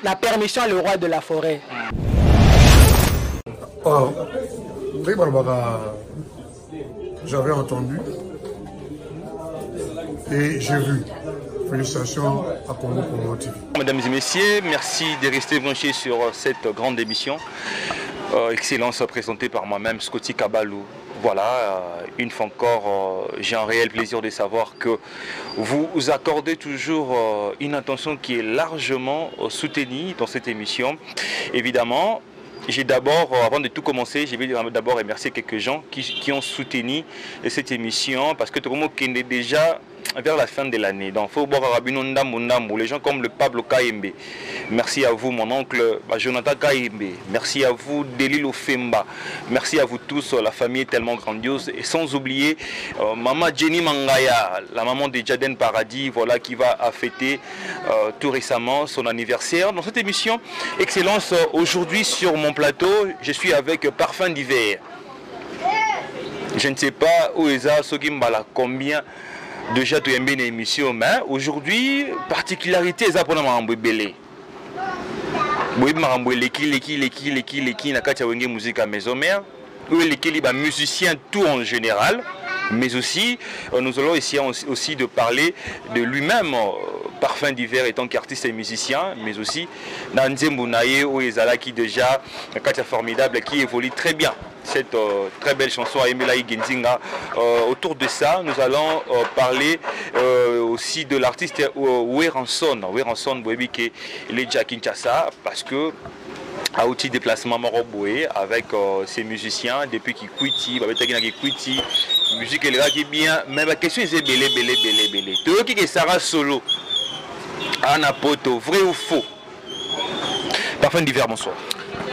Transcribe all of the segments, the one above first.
la permission le roi de la forêt. J'avais entendu et j'ai vu. Félicitations à Congo Congo TV. Mesdames et messieurs, merci de rester branchés sur cette grande émission. Excellence présentée par moi-même, Scotty Kabalou. Voilà, une fois encore, j'ai un réel plaisir de savoir que vous accordez toujours une attention qui est largement soutenue dans cette émission. Évidemment, j'ai d'abord, avant de tout commencer, je vais d'abord remercier quelques gens qui ont soutenu cette émission parce que tout le monde est déjà vers la fin de l'année. Donc, il faut voir les gens comme le Pablo Kaimbe. Merci à vous, mon oncle Jonathan Kaimbe. Merci à vous, Delilo Femba. Merci à vous tous, la famille est tellement grandiose. Et sans oublier maman Jenny Mangaya, la maman de Jaden Paradis, voilà, qui va fêter tout récemment son anniversaire. Dans cette émission, Excellence, aujourd'hui sur mon plateau, je suis avec Parfum d'hiver. Je ne sais pas où est Sogimbala, combien déjà tu aimes bien l'émission, mais aujourd'hui, particularité, c'est pour nous belé. Oui, marambo leki na katia wenge musique à maison mère. Oui, les musiciens tout en général, mais aussi nous allons essayer aussi de parler de lui-même. Parfum d'hiver étant qu'artiste et musicien, mais aussi Nanzembo Naye ou Ezala qui déjà Katia formidable qui évolue très bien. Cette très belle chanson à Emela Genzinga. Autour de ça, nous allons parler aussi de l'artiste Weranson. Weranson Bouébike, il est déjà à Kinshasa parce que a outil déplacement Moroboué avec ses musiciens depuis qu'il quitte, musique elle est bien, mais la question est belé. Tout qui est Sarah Solo, Anna Poto, vrai ou faux? Parfum d'hiver, bonsoir.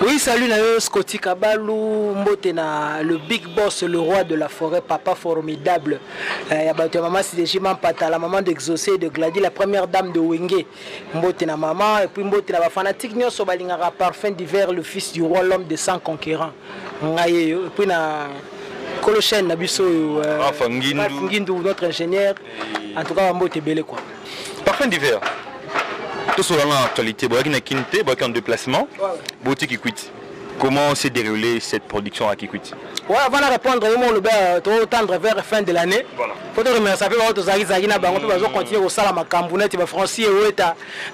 Oui, salut Nayo Scotty Kabalou, Mbotena, le big boss, le roi de la forêt, papa formidable. Maman Sidejima Pata, la maman d'Exaucé, de Gladys, la première dame de Wenge. Mbotena maman, et puis Mbotena fanatique, nous sommes Parfum d'hiver, le fils du roi, l'homme des 100 conquérants. Et puis na Colochen, Nabiso, Ngindou, notre ingénieur. En tout cas, Mbote Belé quoi. Parfum d'hiver. Tout sur l'actualité, en déplacement, qui quitte. Comment s'est déroulée cette production à Kikwit? Ouais, avant de répondre, on tendre vers la fin de l'année. Voilà. Il faut remercier on continuer au salam à Cambounet, Francis et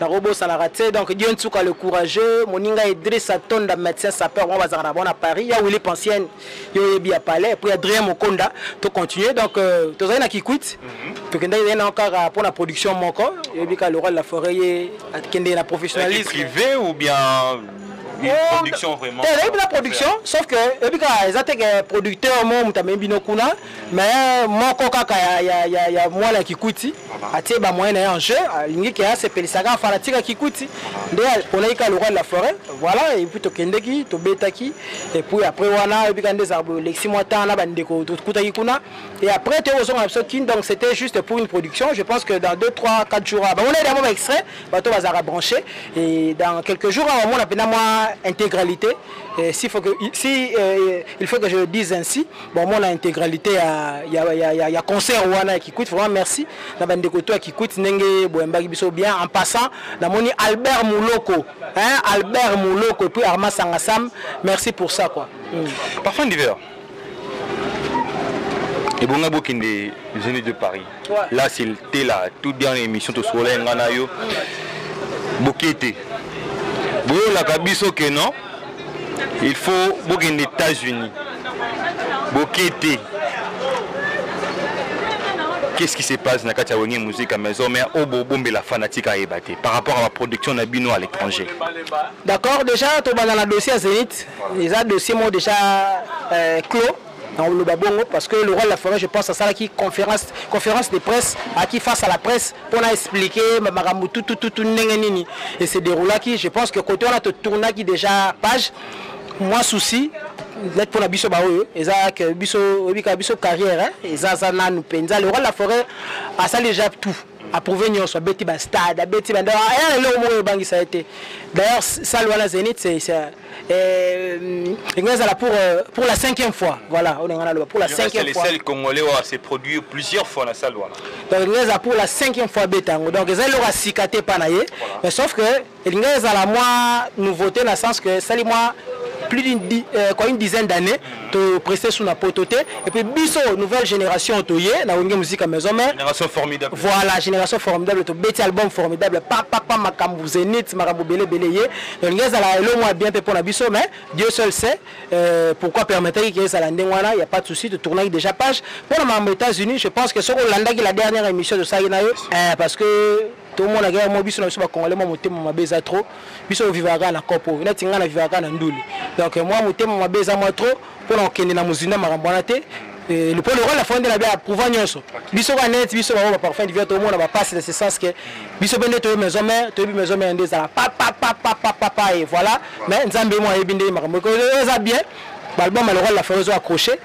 la robot Salarate. Donc, Dieu Ntsuka le courageux, Moninga Idriss Atonda, médecin sapeur, on va à Paris. Il y a Willy Pensienne, il y a Palais, puis Adrien Mokonda, tout continuer. Donc, tu as qui quitte. Tu as encore pour la production, mon corps. Il y a le rôle de la forêt, la professionnalisme. Privé ou bien une production vraiment. La production, sauf que les autres producteurs, mais mon coca, il y a moi qui coûte. Il y a moyen en jeu, il y a ces pélissagas fanatiques qui coûtent. Pour le roi de la forêt, voilà, et puis tu kendeki, tu betaki, et puis après on a des arbres, les 6 mois de temps, et après tu as un donc c'était juste pour une production. Je pense que dans 2, 3, 4 jours, on est d'abord extrait, bateau va brancher, et dans quelques jours, on a moi intégralité. Il faut que je dise ainsi, bon, moi la intégralité, il y a concert qui coûte vraiment merci. La bande de côté qui coûte bien en passant. La moni Albert Mouloko, Albert Mouloko et puis Arma Sangassam, merci pour ça quoi. Parfum d'hiver. Et bon, on a beaucoup de jeunes de Paris. Ouais. Là, c'était la toute dernière émission de Soleil Nganayo. Bokete. Bon, la Kabiso que non. Il faut beaucoup aux États-Unis. Bokete. Qu'est-ce qui se passe dans la musique à maison, mais au bombe la fanatique à ébattre par rapport à la production d'Abino à l'étranger? D'accord, déjà, tu vas dans le dossier à Zénith. Les dossiers m'ont déjà clos. Dans le babongo, parce que le roi de la forêt, je pense à ça qui conférence de presse, à qui face à la presse pour expliquer tout et c'est déroulé qui, je pense que côté on a tout tourné qui déjà page, moi souci lettre pour la biso baoyo, et ça que biso carrière, et ça nous penza le roi de la forêt a ça déjà tout. approuvé nyonso abeti ba stade abeti ba d'ailleurs le mo bangi ça a été d'ailleurs ça le Zénith c'est pour la 5e fois voilà on est pour la 5e fois c'est le Congolais s'est produit plusieurs fois dans la salle voilà donc pour la 5e fois betango donc ils ont cicaté panaye mais sauf que il y a la moi nouveauté dans le sens que ça moi plus une dizaine d'années de prester sous la pototé et puis biso nouvelle génération toyé na wenge musique à maison mais génération formidable voilà génération formidable to beti album formidable papa makambu Zénith makambu belé yé donc ngeza la elo moi bien pour la biso mais Dieu seul sait pourquoi permettre que ça lande wana il y a pas de souci de tourner déjà page pour les États-Unis je pense que sur Hollanda qui la dernière émission de ça parce que tout le monde a gagné biso na biso ba congolais moi motema mabeza trop biso vivaka na kopo na tinga na vivaka na nduli donc moi motema mabeza moi trop pour okende na muzinda marambona te le point de rôle la fin de la bien approuver nyonso biso ka net biso ba parfum divers tout le monde ba passe dans ce sens que biso bende to maison mère ndé ça papa et voilà mais nzambe moi ebinde makambo ko ça bien l'album le rôle la fin accroché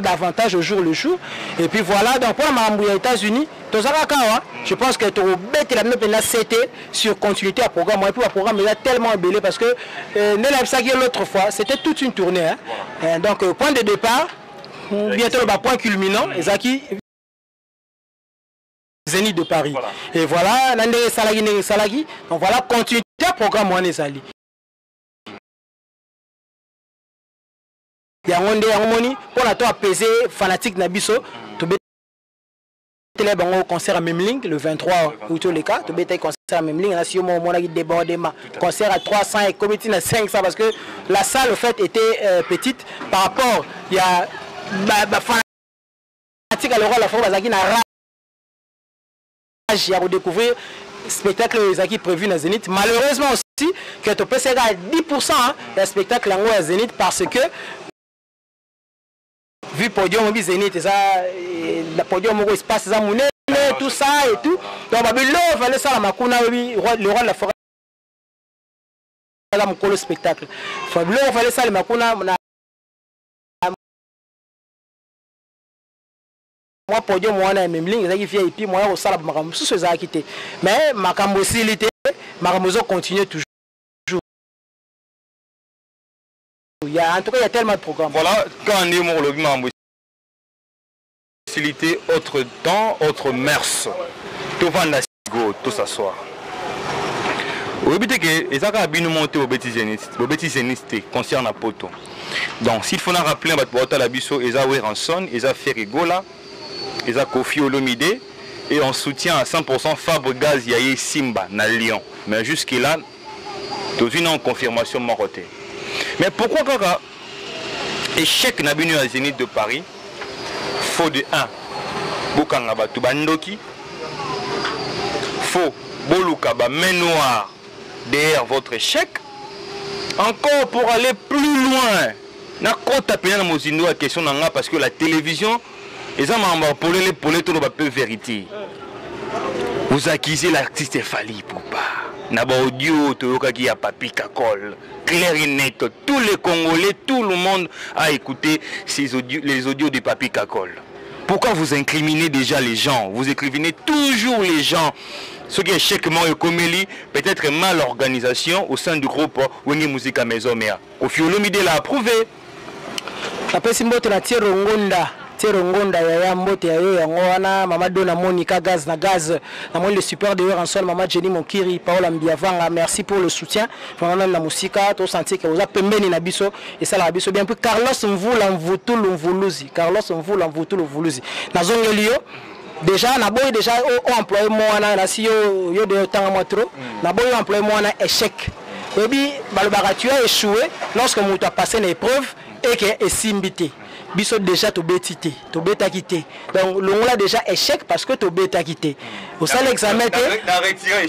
davantage au jour le jour et puis voilà donc pour les États-Unis je pense que tu bête la même c'était sur continuité à programme et puis le programme est tellement belé parce que l'autre fois c'était toute une tournée hein. Donc point de départ bientôt le point culminant Ezaki Zénith de Paris voilà. Et voilà Salagi donc voilà continuité à programme on est allé yangonde yangomoni pour la toi apaiser fanatique nabiso to betele bango concert à Memling le 23 août les cas to betele concert à Memling na si mo mona qui débordement concert à 300 et comité à 500 parce que la salle au fait était petite par rapport il y a fanatique à l'Euro la fois bazaki na rage ya redécouvrir spectacle ezaki prévu na Zénith malheureusement aussi que to pesa à 10% le spectacle en à Zénith parce que vu podium Zénith ça la podium au espace ça monnaie tout ça et tout donc il fallait ça la makuna le roi de la forêt la mokolo spectacle il fallait ça le makuna moi podium wana même ligne ça qui fait et puis moi au sala makambo sous ça quitté mais makambo silité makambo continue toujours en tout cas il y a tellement de programmes voilà quand on est mon logement facilité autre temps autre mœurs tout va la tout s'asseoir au but que les gens bien monter au bêtise concerne à poto donc s'il faut en rappeler à la biso ils ont ranson ils ont fait rigola ils ont Kofi Olomide et on soutient à 100% Fabre Gaz Yaye Simba na Lyon mais jusque là tout une confirmation moroté. Mais pourquoi quand échec n'a venu à Zénith de Paris faut de 1 Bokanga batu bandoki faut boluka ba main noire derrière votre échec encore pour aller plus loin na kota pena na mozindo la question nanga parce que la télévision les hommes pour les tout le peu vérité vous accusez l'artiste Fally Ipupa Naba audio qui a Papi Kakol clair et net tous les Congolais tout le monde a écouté ces audios, les audios de Papi Kakol. Pourquoi vous incriminez déjà les gens? Vous incriminez toujours les gens. Ce qui est échecement et comélie, peut-être mal l'organisation au sein du groupe Wenge Musica Maison Mea. Kofi Olomide l'a approuvé. Après Simbote na Tirongonda. Tirongonda ya mbote ya yo yango wana mama Dona Monica gaz na moni le super de en sol mama Jenny Monkiri Paola Mbiavanga merci pour le soutien pendant la musique to senti que vous a pembeni na biso et ça la biso bien puis Carlos Mvula Mvutulu Mvuluzi Carlos Mvula Mvutulu Mvuluzi na zongelio déjà na boy déjà au employé moi na si yo de temps moi trop na boy employé moi na échec et puis balobaka tu as échoué lorsque tu as passé l'épreuve et que est simbité biso déjà to betité to beta quitté donc l'on a déjà échec parce que to beta quitté au sein l'examen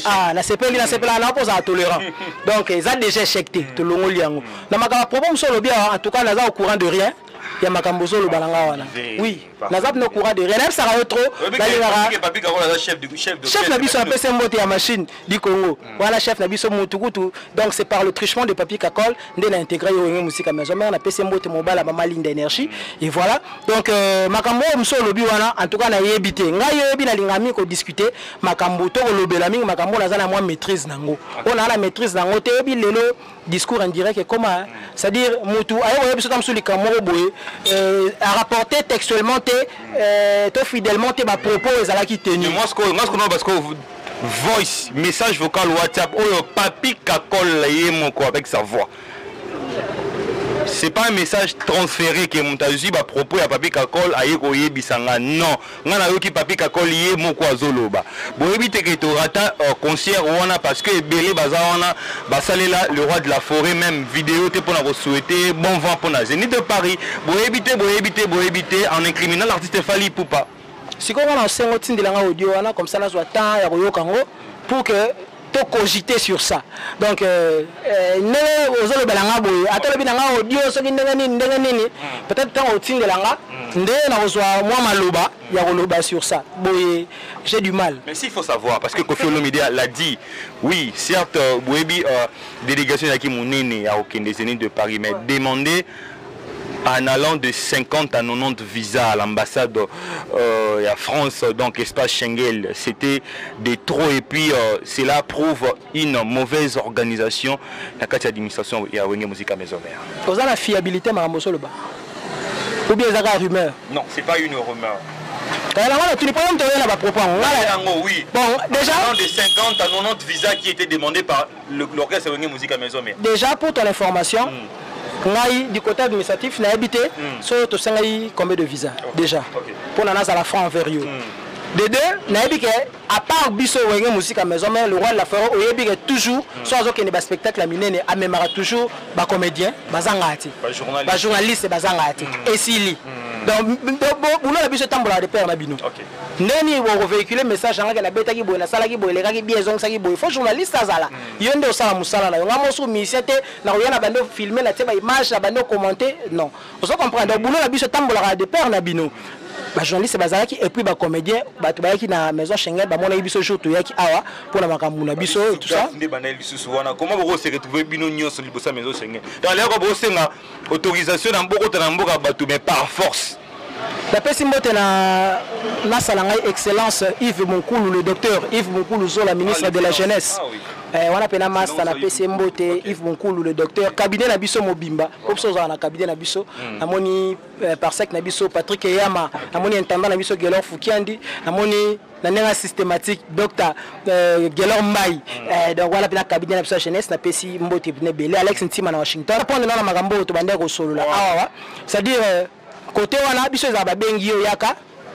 ah la CPL na pose à tolérant donc ils ont déjà échecté to l'on liango na makaba problème sur le bien en tout cas là au courant de rien ya makambo zo lo balanga wana. Oui, nazap no courant de relève ça va trop. Chef na biso appelle c'est mbote ya machine du Congo. Voilà chef na biso mutukutu. Donc c'est par le truchement de papier kakol ndé na intégrer yo ngé musique maison mère na PC mbote mobile ba ligne d'énergie et voilà. Donc makambo mso lobi wana en tout cas na yebité. Nga yebi na lingami ko discuter makambo to ko lobela mingi makambo na za na moi maîtrise nango. On a la maîtrise nango te yebi lelo discours indirect et comment c'est-à-dire mutu ayo yebi so tam suli kamoro boye à rapporter textuellement to fidèlement te ba propos ezalaki tenu. Moi ce qu'on parce que voice message vocal WhatsApp oyo papi kakol yemoko avec sa voix. C'est pas un message transféré que mon tazi ba propos ya papi kakol ayeko yebisanga non ngana yoki papi kakol yemoko azoloba boyebi te ke to rata concert wana parce que belé baza wana basalela le roi de la forêt même vidéo te pour na souhaiter bon vent pour na Zénith de Paris boyebi te en incriminant l'artiste Fally Ipupa. Si on a un sengotin de la audio comme ça na zo temps ya koyokango pour que to cogiter sur ça. Donc ne ozolo belanga boye atolo binanga audio so ndenge nini peut-être tant au de langa ndé na ozwa moi maloba ya koloba sur ça. Boye j'ai du mal. Mais s'il faut savoir parce que Koffi Olomide l'a dit. Oui, certes boyebi délégation ya ki monene ya okende Zénith de Paris mais demander en allant de 50 à 90 visas à l'ambassade à France, donc espace Schengen, c'était des trop et puis cela prouve une mauvaise organisation dans l'administration et à Wenge Musique à Maison Mère. Vous avez la fiabilité, Mme Mosoloba? Ou bien vous avez la rumeur? Non, c'est pas une rumeur. Oui. Bon, déjà. De 50 à 90 visas qui étaient demandés par l'orchestre Wenge Musique à Maison Mère. Déjà, pour ton information, du côté administratif, n'a habité sur tout ça combien de visas déjà pour la à la France envers eux. De deux, n'a habité à part biso Wenge Musique à Maison mais le roi de la forêt au habité toujours soit aucun des spectacles à miner à même toujours bas comédien bazangati bas journaliste bazangati et sili donc boulot la biso tambola de père na bino neni bo véhiculer message ngaka na beta ki boy na sala ki boy le kaki biezong saki boy faut journaliste azala yonde osala musala na yo ngamo so misete na ko yana bando filmer na te ba image na bando commenter non on se comprend donc boulot la biso tambola de père na bino ba journaliste bazalaki et puis ba comédien ba to bayaki na maison Schengen ba mona biso jour to yaki awa pour na makambu na biso et tout ça comment vous se retrouver bino nyonso libosa maison Schengen dans les ko senga autorisation na mboko na mboka batu mais par force. La Pessimbote na salanga excellence Yves Monkulu, le docteur Yves Monkulu Zola, ministre de la jeunesse. On a pena master na Pessimbote Yves Monkulu, le docteur cabinet na biso mobimba. Opso za na cabinet na biso. Namoni parsec na biso Patrick Eyama, namoni intendant na biso Gelor Fukiandi, namoni na nenga systématique docteur Gelor Mbai. Donc voilà pena cabinet na biso jeunesse na Pessimbote ne belé Alex Ntima na Washington. Répondre na magambo to bande ko solo là. C'est-à-dire côté wana biso za babengi yo yaka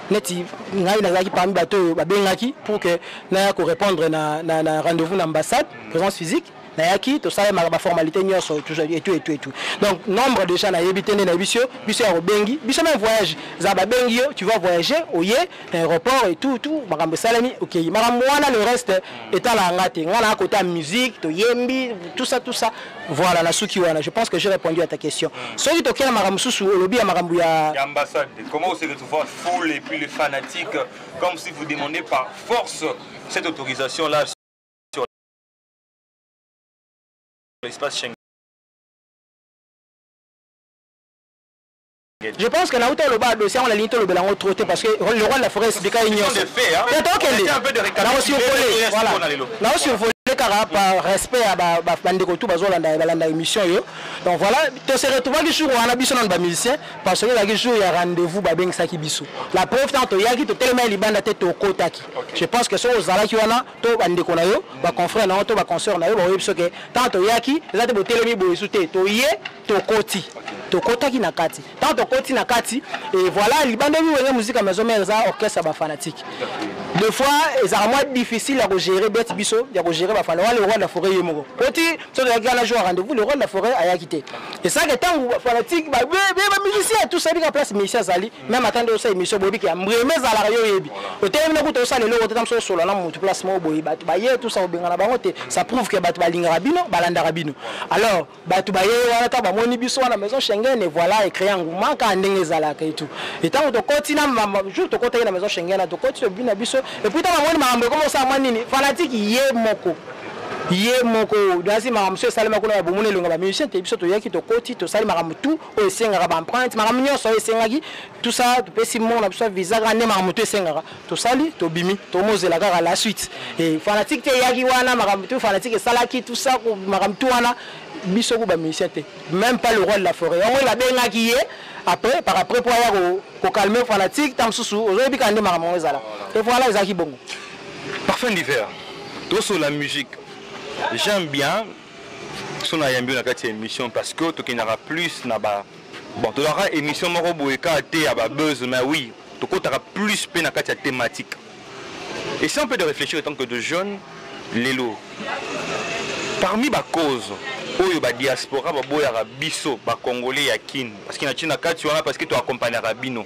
neti ngai nazaki parmi bato babengaki pour que na ko répondre na rendez-vous na ambassade présence physique na yaki to ça ma formalité nyonso toujours et tout donc nombre de gens na yebité na biso ya bengi biso même voyage za babengi yo tu vas voyager au aéroport et tout makambo salami OK makambo wana le reste état la ngate ngana côté musique to yembi tout ça voilà la souki wana je pense que j'ai répondu à ta question soki to kela makambo susu olobi ya makambo ya ambassade comment vous se retrouvez foule et puis les fanatiques comme si vous demandez par force cette autorisation là sur l'espace Schengen. Je pense que Naouta le bas dossier on la ligne le belango trotté parce que le roi de la forêt explique à Ignon. C'est un peu de récapitulation. Voilà. Là aussi on volé car par respect à bandeko tout bazolanda balanda émission yo. Donc voilà, tu se retrouves le jour où on a biso dans ba musicien parce que la jour il y a rendez-vous ba beng saki biso. La preuve tant to yaki to tellement libanda tête au kotaki. Je pense que so ozala ki wana to bandeko na yo ba confrère na to ba consœur na yo ba biso que tant to yaki za te bo telemi bo isute to yé to koti. To kotaki na kati. Tant to koti na kati et voilà libanda bi Wenge Musique à Maison Mère za orchestre ba fanatique. Deux fois c'est moins difficile à gérer bête biso, à gérer ba fana le roi de la forêt yemoko. Koti so de la jour rendez-vous le roi de la forêt a quitté. Et ça que tant fanatique ba musicien tout ça bi ka place musicien zali même attendre aussi émission bobi ki amreme za la yo yebi. O te na kuto ça le lo tam so solo na mutu placement boyi ba ye tout ça obenga na bango te ça prouve que ba linga rabino balanda rabino. Alors ba tu ba ye wana ta ba moni biso na maison Schengen Schengen et voilà et créer un mouvement quand ndenge ezalaka et tout. Et tant que continue jour to côté na maison Schengen na to continue bien na biso et puis tant que makambo comme ça nini fanatique ye moko dasi makambo so salima kuna bomone longa ba musicien te biso to yaki to koti to sali makambo tout o esengaka ba empreinte makambo nyonso esengaki tout ça to pesi mon na biso visa ga ne makambo to esengaka to sali to bimi to mozela kaka la suite et fanatique te yaki wana makambo tout fanatique salaki tout ça makambo tout wana biso ko ba musicien te même pas le roi de la forêt on la benga qui est après par après pour aller ko calmer fanatique tam susu ozobi kande makambo ezala et voilà ezaki bongo parfum d'hiver tout sur la musique. J'aime bien son ayambi na kati émission parce que tu n'auras plus na ba bon tu auras émission moko boeka té aba buzz mais oui tu auras plus pe na kati thématique et c'est un peu de réfléchir en tant que de jeunes lelo parmi ba cause oyo ba diaspora ba boya biso ba congolais ya kin parce qu'il na tina kati wana parce que tu accompagnes rabino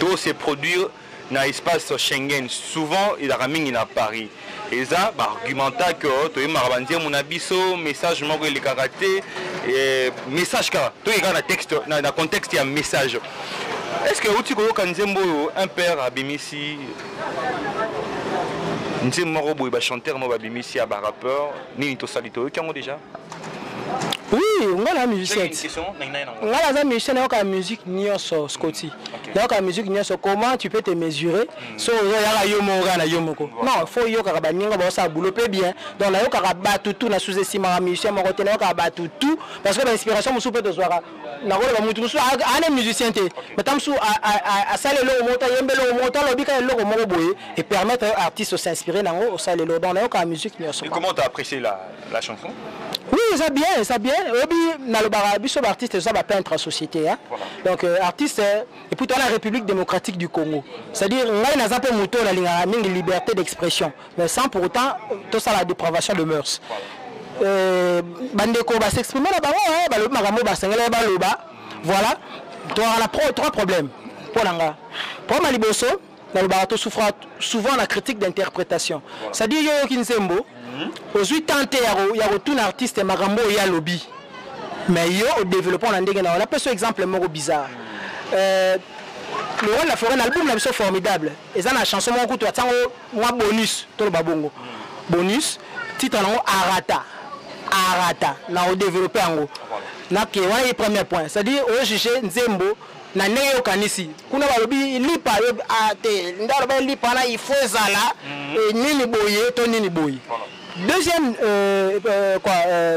tout se produire na espace Schengen souvent il a ramingi na Paris et ça bah argumenta que to marabandia mon abiso message moko le karaté et message ka to y na texte na contexte ya message est-ce que uti ko kanzembo un père abimisi nzembo boy ba chanteur mo ba bimisi ba rappeur ni to salito kango déjà. Oui, on a la musicien. On a la musicien, on a la musique nyonso Scotty. On a la musique nyonso. Comment tu peux te mesurer? So non, faut yo karaba ninga ba ça boulot bien. Donc là yo karaba tout na sous-estime la musicien mo côté na karaba tout parce que l'inspiration mo soupe de soira. Na ko ba mutu so ane musicien te. Mais tam sou a sale lo monta yembe lo monta lo bika lo mo boye et permettre aux artistes de s'inspirer dans au sale lo dans la musique nyonso. Et comment tu as apprécié la chanson? Oui, ça bien, ça bien. Dans le barabiso artiste, ça va peintre en société. Hein? Voilà. Donc artiste et puis dans la République démocratique du Congo. C'est-à-dire là il n'a pas moto la liberté d'expression, mais sans pour autant tout ça la dépravation de mœurs. Bandeko va s'exprimer là-bas, le magambo va s'engager là-bas. Voilà. Tu auras trois problèmes. Pour l'anga. Pour Maliboso, dans le barato souffre souvent la critique d'interprétation. Voilà. C'est-à-dire yo kinsembo. Aujourd'hui tenté il y a tout artiste magambo ya lobby mais yo au développement on a pas ce exemple moro bizarre le roi de la forêt l'album là c'est formidable et ça la chanson mon coup toi moi bonus tout le babongo bonus titre là arata na au développer en gros na ke ouais premier point c'est à dire au juger nzembo na neyo kanisi kuna balobi lipa ate ndalo ba lipa na il faut zala nini boye to nini boye. Deuxième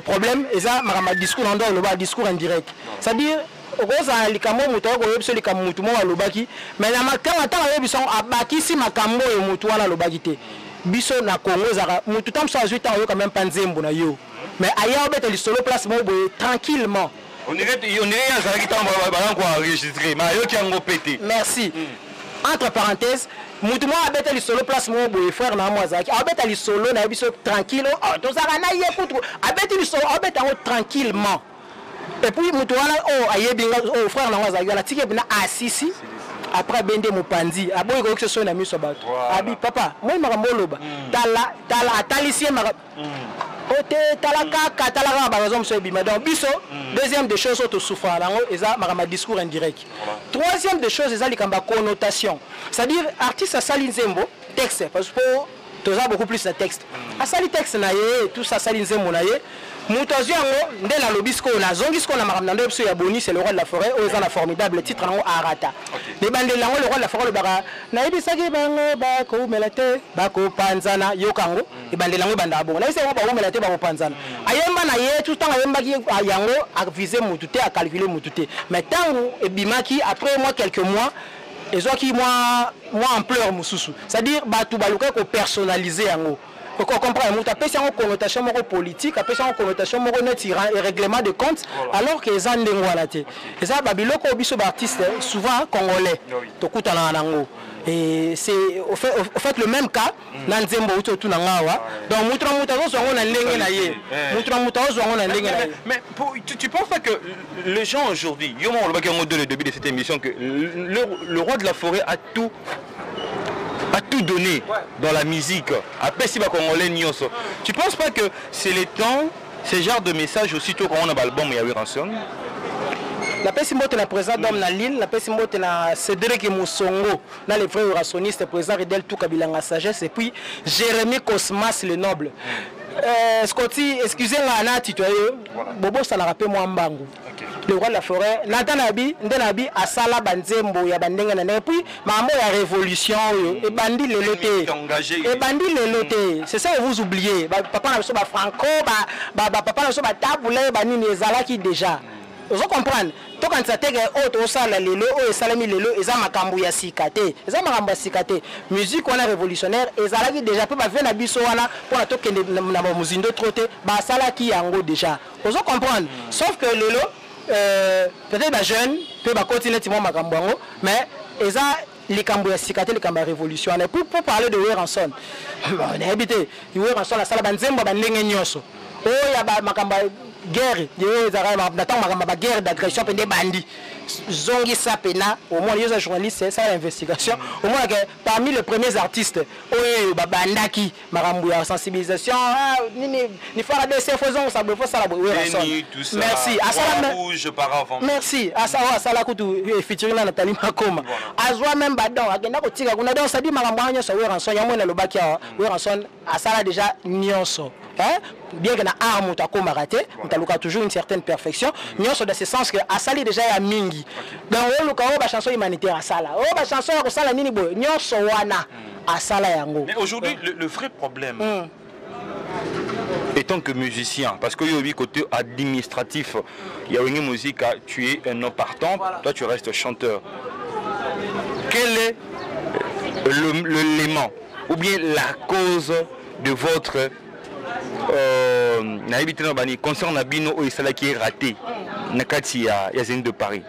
problème, c'est un discours en dehors, le discours indirect. C'est-à-dire, Rosa likamo mutoko yebso likamo mutumo wa lobaki, mais na makama ta yebso abaki si makambo yo mutu wana lobaki te. Biso na Congo zara mutu tam so 18 ans yo quand même pas nzembo na yo. Mais aya obeta li solo place mo boye tranquillement. On irait à Zara qui t'a enregistré, mais yo qui a pété. Merci. Entre parenthèses, Moutouma a bêté le solo place mon boy frère na moi zaki. A bêté le solo na biso tranquille. Oh, to ça na yekutu. A bêté le solo, a bêté tranquillement. Et puis Moutouma oh ayebinga oh frère na moi zaki la tike bina asisi. Après bende mopandi. Aboy ko que ce na miso bato. Abi papa, moi makambo loba. Tala atalisie mara. Ote talaka talaka ba raison monsieur bima. Donc biso deuxième des choses auto souffrant là et ça ma discours indirect. Troisième des choses c'est ça connotation. C'est-à-dire artiste à Saline Zembo texte parce que tu as beaucoup plus de texte. À Saline texte na yé tout ça Saline Zembo na yé. Moutozio ngo ndé la lobisco na zongisco na makamna ndo biso ya boni c'est le roi de la forêt o za la formidable titre nango arata. Les bande lango le roi de la forêt le bara na yebisaki bango ba ko melate ba ko panzana yokango e bande lango banda bongo. Na yese ba ko melate ba ko panzana. Ayemba na ye tout temps ayemba ki yango a viser mututé a calculer mututé. Mais tant e bimaki après moi quelques mois et zo ki moi ampleur mususu. C'est-à-dire ba tout baluka ko personnaliser yango. Vous comprenez, vous avez une connotation politique, vous avez une connotation et règlement de compte, alors que les gens ne sont pas. Et ça, les artistes, souvent congolais, et c'est au fait le même cas, dans Nzembo ou tout nangawa. Donc mais tu penses pas que les gens aujourd'hui, on va dire le début de cette émission que le roi de la forêt a tout donné dans la musique. Après, si tu penses pas que c'est le temps, ce genre de message aussitôt quand on a l'album, il y a eu rançon? La pesi mbote na président d'homme na Lille, la pesi mbote na Cédric Moussongo, na les vrais orationnistes, président Redel Toukabilanga Sagesse, et puis Jérémy Cosmas le Noble. Scotty, excusez-moi, na titoyeux, Bobo ça n'a rappelé moi Mbangu. Le roi de la forêt, Nathan Nabi, Ndenabi, Asala Banzembo, ya Bandenga Nane, et puis Maman ya révolution, et Bandi le loté. Et Bandi le loté. C'est ça que vous oubliez. Papa n'a pas Franco, papa n'a pas Taboulé, Bani Nezalaki déjà. Vous comprenez? Tout quand ça t'est autre ça la lelo et salami lelo et ça makambu ya sikate. Et ça makambu sikate. Musique on a révolutionnaire et ça là déjà peut pas venir na biso wana pour la toke na muzindo troté ba sala ki yango déjà. Vous comprenez? Sauf que lelo peut-être ba jeune peut ba continuer timo makambu yango mais et ça les cambu ya sikate les cambu révolutionnaire pour parler de Weranson. On a habité Weranson la sala banzembo ba ndenge nyoso. Oh ya ba makambu guerre, guerre d'agression pendant bandits. Zongi Sapena, au moins les journalistes, c'est ça l'investigation. Au moins que parmi les premiers artistes, oui, Bandaki, Marambouya, sensibilisation, ni faire des faisons, ça peut faire ça. Merci. Merci. À ça, ça la coûte featuring Nathalie Makoma. À soi même badon, à Gena Kotika, on a dit on s'est dit Marambouya, ça Weranson, Yamon le Bakia, Weranson, à ça déjà Nyonso. Bien que na arme ta koma raté, on a toujours une certaine perfection. Nyonso dans ce sens que à sali déjà ya mingi. Dans le cas où chanson humanitaire à sala, oh ba chanson ya sala nini boy, nyonso wana à sala yango. Mais aujourd'hui le vrai problème étant que musicien, parce que du côté administratif, il y a une musique, tu es un non partant, toi tu restes chanteur. Quel est l'élément ou bien la cause de votre concernant Nabino ou Isala qui est raté Nakati ya Zénith de Paris.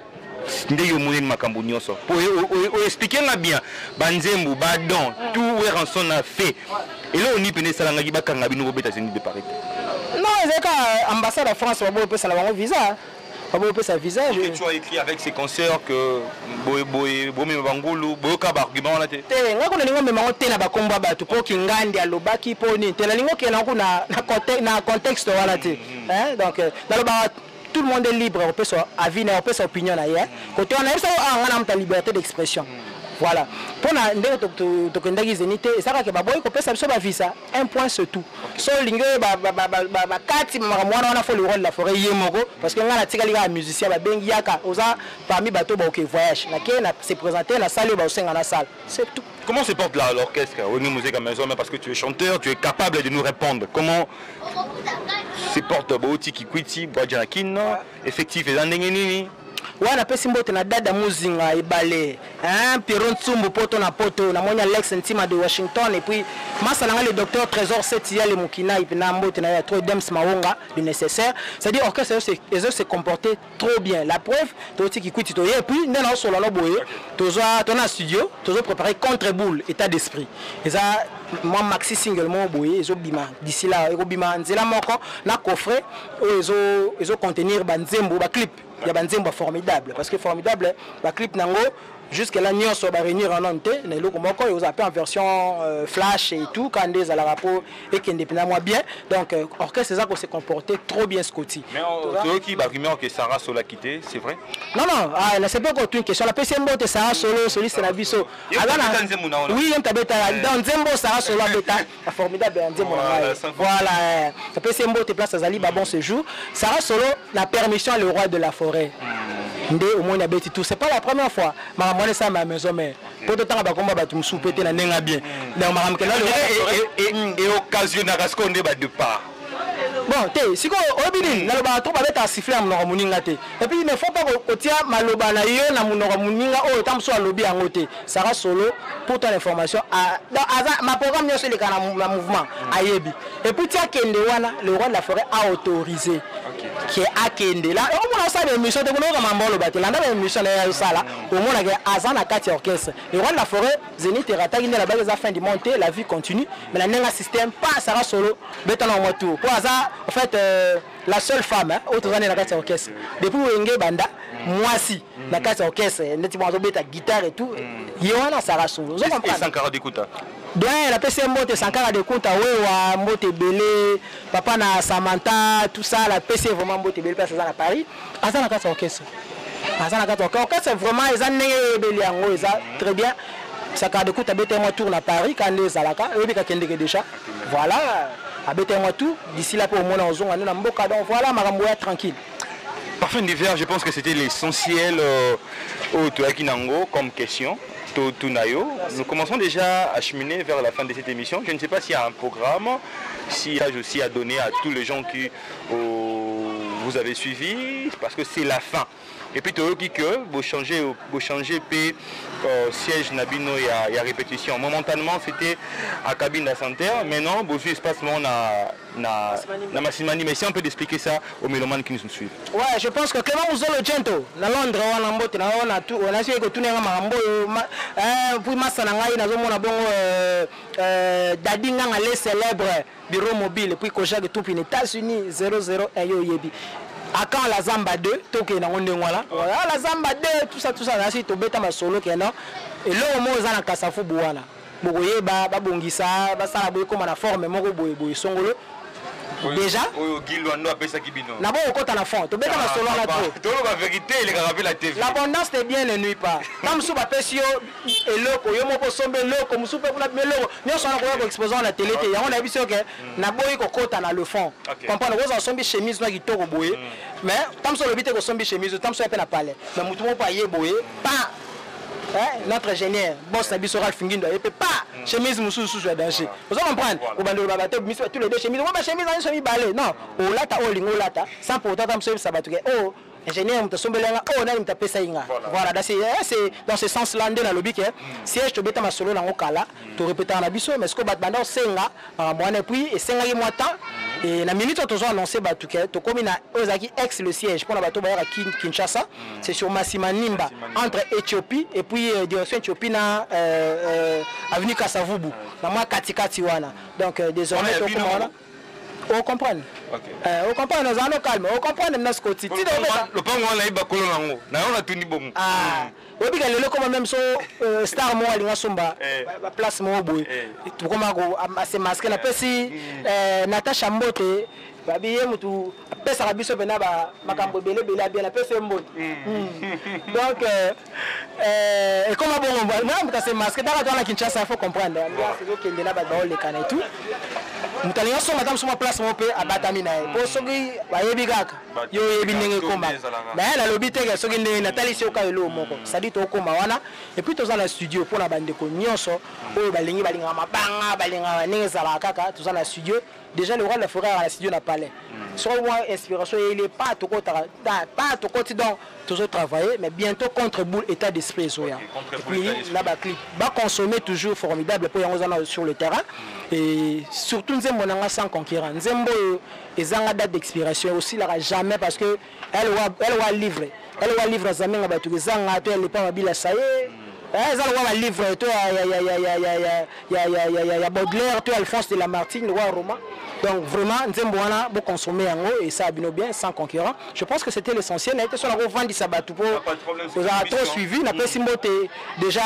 Pour expliquer bien, Banzembo, Badon, tout Weranson a fait. Et là on y peut Salangaki Bakangabino au Zénith de Paris. Non, c'est l'ambassade de France, on peut savoir un visa. Sa visage. Tu as écrit avec ses concerts que Bomi Bangulu, Boka argument là. Nga kuna lingo mema tena ba komba batu po kingandi alobaki po ni tena lingo ke na contexte wala te. Hein donc tout le monde est libre, on peut son avis, on peut son opinion ailleurs. Côté on a ça on a ta liberté d'expression. Voilà. Pour na ndenge to kendaki Zénith et ça ka ba boy ko pesa biso ba visa, un point c'est tout. So lingo ba kati mama mwana wana fo le rôle la forêt yemoko parce que nga na tikali ka musicien ba bengi yaka oza parmi bato ba OK voyage. Na ke na se présenter na salle ba osenga na salle. C'est tout. Comment se porte l'orchestre au Musique à Maison parce que tu es chanteur, tu es capable de nous répondre. Comment se porte Boti Kikwiti, Boadjanakin, effectif et Zandengeni? Wana pesi mbote na dada muzinga ibale Piron Tsumbu poto na monya Lex Ntima de Washington et puis masalanga le docteur Trésor Setia le Mukina ipina mbote na ya trop Dems Maonga le nécessaire, c'est-à-dire orchestre se comporter trop bien. La preuve toti Kikwiti to et puis ndena solo no boye toza tona studio tozo préparer contre boule état d'esprit et ça moi maxi single mo boye ezo bima d'ici là eko bima nzela moko na coffret ezo contenir banzembo ba clip. Il y a Banzembo formidable parce que formidable la clip nango jusqu'à la nuit on va réunir en ante na loko moko et vous appelez en version flash et tout quand des à la rapport et qui indépendamment moi bien donc orchestre ça qu'on s'est comporté trop bien Scotty. Mais toi qui va rumeur que Sarah Sola quitté, c'est vrai? Non c'est pas une question la PCM bote Sarah Solo soliste na biso. Oui, on tabeta dans Nzembo Sarah Sola beta formidable Nzembo voilà la PCM bote place Azali bon séjour. Sarah Solo la permission le roi de la forêt. Ndé au moins abeti tout c'est pas la première fois ma maman ça ma maison mais pour de temps ba komba ba tum soupete na nenga bien donc ma ramkela et occasionnera ce qu'on débat de part. Bon té siko obidin na loba to ba beta siffler am no muninga té et puis il ne faut pas kotia maloba na yo na munoko muninga o tamso alobi yango té Sarah Solo pour ton information dans ma programme yo sur le canal mouvement ayebi et puis tia kende wana le roi de la forêt a autorisé qui est à Kende là on a ça des émissions de Mambolo Batela dans l'émission là ça là au moins la Azana Kati orchestre le roi de la forêt Zénith et Rata la base à fin de monter la vie continue mais la nenga système pas Sarah Solo béton en moto pour hasard en fait la seule femme autre année la Kati orchestre depuis Wenge Banda moi si la Kati orchestre neti mo beta guitare et tout yona Sarah Solo je comprends Sankara d'écouter donc la PC Mbote Sankara de Kunta wewa Mbote Belé papa na Samantha tout ça la PC vraiment Mbote Belé place à Paris à la carte orchestre C'est vraiment très bien. Ça a de coup, un tour à Paris, quand les Alaka, et déjà. Voilà, un tour. D'ici là, pour le moment, donc voilà, ma tranquille. Parfum d'hiver, je pense que c'était l'essentiel au Toakinango comme question. Nous commençons déjà à cheminer vers la fin de cette émission. Je ne sais pas s'il y a un programme, s'il y a aussi à donner à tous les gens qui vous avez suivi, parce que c'est la fin. Et puis tu que vous changez siège Nabino et à répétition. Momentanément c'était à cabine d'ascenseur, maintenant vous suivez espace na Massimani. Mais si on peut expliquer ça aux mélomanes qui nous suivent. Ouais, je pense que Clément Ouzolo Gento, na Londres on a su que tout n'est pas mambo puis Massanangai na zomona bongo dadinga ngale célèbre bureau mobile puis Koja de tout aux États-Unis 001 yo yebi. À quand la Zamba 2, toke na onde ngwala. La Zamba 2 tout ça na si to beta masolo kena. Et là au moins za na kasafu buwana. Bogoye ba bongisa ba sala boye comme na forme moko boye songolo. Déjà na bon okota na fond to beta masolo na to la vérité il rappelle la TV. L'abondance n'est bien ne nuit pas. Tam sou ba pesio eloko yo moko sombe eloko musu pe na meloko nyonso na ko exposer na télé te yango na biso ke na boyi kokota na le fond. Comprendre ko za sombi chemise na kitoko boye mais tam so lobite ko sombi chemise tam so pe na palais mais mutu mo pa ye boye pas notre ingénieur boss na biso Ralph Ngindo et pas chemise musu sous danger vous comprendre au bando ba bateau tous les deux chemises ba chemise na chemise balé non o lata o lingo lata sans pour autant tam so ça ba tout oh ingénieur mutosombelenga oh na mutapesa inga voilà c'est dans ce sens là ndé na lobby que siège to beta masolo na ngokala to répéter na biso mais ce que bat banda senga mwana puis et senga yi mwata et la minute on a annoncé Batouké, to comme na Ozaki ex le siège pour la bateau à Kinshasa, c'est sur Massima Nimba entre Éthiopie et puis direction Éthiopie na avenue Kasavubu, na moi Katikati wana. Donc désormais on comprend. On comprend nous allons calme, on comprend notre côté. Le pan on a iba kolonango, na on a tout ni bon. Ah, obi ka lelo comme même so star mo alinga somba place mo boy. Tu comme c'est masque na pesi Natasha Mbote babiye mutu pesa kabiso pena ba makambo belé bien na pesa mbote. Donc et comme bon moi c'est masque dans la Kinshasa faut comprendre. C'est que kende na ba le kana et tout. Mutalinga so madame sur ma place mo pe abatami na po soki bayebi kaka yo yebi ndenge komba na la lobby te soki ndenge Nathalie Sioka elo moko ça dit to komba wana et puis toza na studio pour na bande ko nyonso oyo balingi balinga mabanga balinga ndenge zala kaka toza na studio déjà le roi de la forêt à la studio na palais sur moi inspiration il est pas to kota pas to koti donc toujours travailler mais bientôt contre boule état d'esprit soya et puis là ba clip ba consommer toujours formidable pour yango sur le terrain et surtout nzembo nanga sans concurrent nzembo ezanga date d'expiration aussi là jamais parce que elle va livrer zamenga batu ezanga to elle pas mabila ça y est elle va livrer to ya Baudelaire to Alphonse de Lamartine le roi roman. Donc vraiment, nous avons consommé en haut et ça a bien sans concurrent. Je pense que c'était l'essentiel. On a été sur la revente du Sabatou pour vous avez trop suivi. On a pas déjà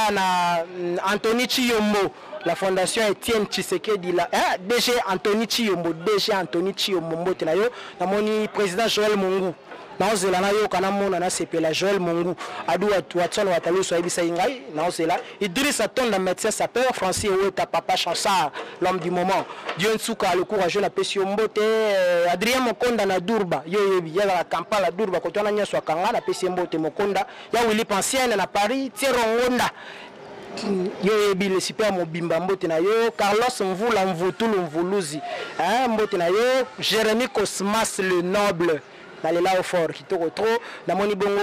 Anthony Chiyombo, la fondation Etienne Tshisekedi la DG Anthony Chiyombo, tenayo, na moni président Joël Mungu. Na ozela na yo kana mona na sepela Joël Mungu adu watson watalo so ebisa ingai na ozela Idrissa Tonda médecin sapeur Francis Oueta papa Chansard l'homme du moment Dieu Nsuka le courageux na Pesio Mbote Adrien Mokonda na Durba yo yebi ya la Kampala Durba ko tona nyaso kanga na Pesio Mbote Mokonda ya Willy Pensienne na Paris Thierry Ngonda yo yebi le super mobimba mbote na yo Carlos Mvula Mvutulu Mvuluzi mbote na yo Jérémy Cosmas le noble d'aller là au fort qui toko trop na moni bongo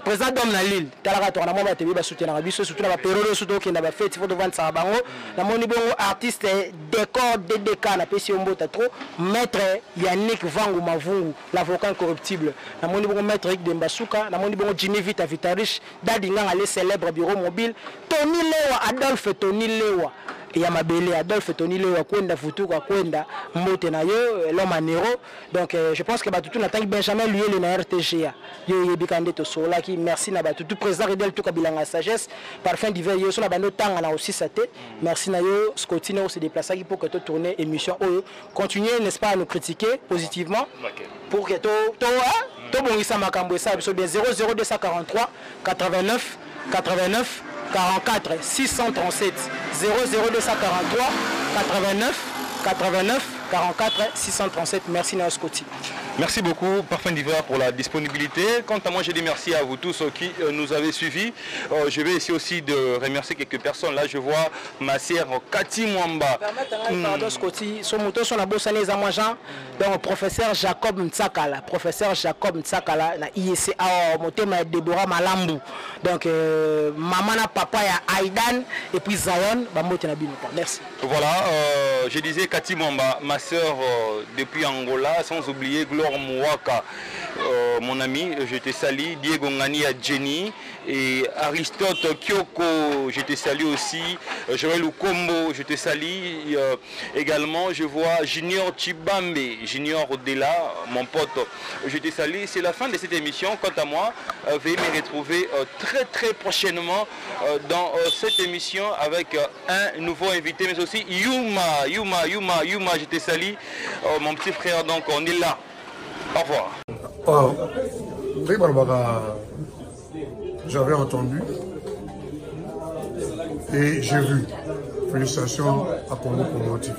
président d'homme na Lille talaka to na mo ba tebi ba soutenir na biso surtout na ba période surtout ki na ba fête faut devant ça bango na moni bongo artiste décor DDK na pesi mbota trop maître Yannick Vangu Mavungu l'avocat incorruptible na moni bongo maître Rick Dembasuka na moni bongo Jimmy Vita Vitarich dadinga ngale célèbre bureau mobile Tony Lewa Adolphe Tony Lewa ya mabele Adolphe Tony Lewa kwenda futuka kwenda mbote na yo l'homme à Nero donc je pense que batutu natangi Benjamin lui le na RTGA yo yebikande to sola ki merci na batutu président Redel to kabilanga sagesse parfum d'hiver yo so na bando tanga na aussi saté merci na yo Scotty no se déplacer qui pour que to tourner émission continuer n'est-ce pas à nous critiquer positivement pour que to tobongisa makambo esa biso bien 00243 89 89 44 637 00243 89 89 44 637. Merci Nao Scotty. Merci beaucoup Parfum d'Hiver pour la disponibilité. Quant à moi, je dis merci à vous tous qui nous avez suivis. Je vais essayer aussi de remercier quelques personnes. Là, je vois ma sœur Cathy Mwamba. Pardon Scotty, son moto son abossane les amagents. Donc professeur Jacob Mtsakala, na IEC Motema Deborah Malambu. Donc maman na papa ya Aidan et puis Zion Bamote na bino. Merci. Voilà, je disais Cathy Mwamba, ma sœur depuis Angola, sans oublier Glore Mouaka, mon ami, je te salue, Diego Ngani à Jenny et Aristote Kyoko, je te salue aussi, Joël Ukombo, je te salue également, je vois Junior Chibambe, Junior Odela, mon pote, je te salue. C'est la fin de cette émission. Quant à moi, veuillez me retrouver très prochainement dans cette émission avec un nouveau invité, mais aussi Yuma, je te salue, mon petit frère, donc on est là. Au revoir. J'avais entendu et j'ai vu. Félicitations à Congo pour mon TV.